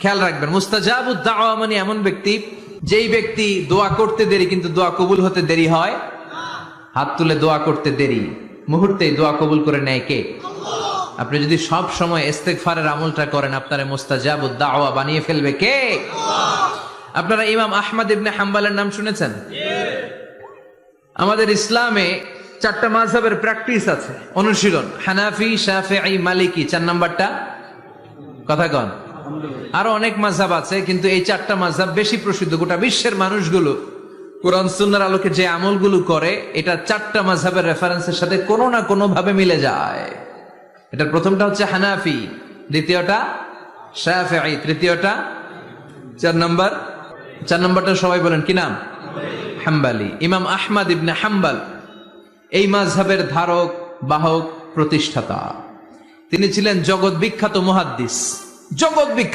খেয়াল রাখবেন, মুস্তাজাবুদ দাওয়া মানে এমন ব্যক্তি, যেই ব্যক্তি দোয়া করতে দেরি কিন্তু দোয়া কবুল হতে দেরি হয়। হাত তুলে দোয়া করতে দেরি, মুহূর্তেই দোয়া কবুল করে নেয় কে? আপনি যদি সব সময় ইস্তেগফারের আমলটা করেন, আপনারে মুস্তাজাবুদ দাওয়া বানিয়ে ফেলবে কে? আপনারা ইমাম আহমদ ইবনে হাম্বলের নাম শুনেছেন? আমাদের ইসলামে 4টা মাযহাবের প্র্যাকটিস আছে, অনুশীলন। হানাফি, শাফিঈ, মালিকি, 4 নাম্বারটা কথা কন। আরো অনেক মাযহাব আছে, কিন্তু এই 4টা মাযহাব বেশি প্রসিদ্ধ। গোটা বিশ্বের মানুষগুলো কোরআন সুন্নাহর আলোকে যে আমলগুলো করে, এটা 4টা মাযহাবের রেফারেন্সের সাথে কোনো না কোনো ভাবে মিলে যায়। এটার প্রথমটা হচ্ছে হানাফি, দ্বিতীয়টা শাফিঈ, তৃতীয়টা 4 নাম্বারটা সবাই বলেন কি নাম? হাম্বলি। ইমাম আহমদ ইবনে হাম্বল এই মাযহাবের ধারক, বাহক, প্রতিষ্ঠাতা। তিনি ছিলেন জগৎ বিখ্যাত মুহাদ্দিস, জগৎ বিখ্যাত।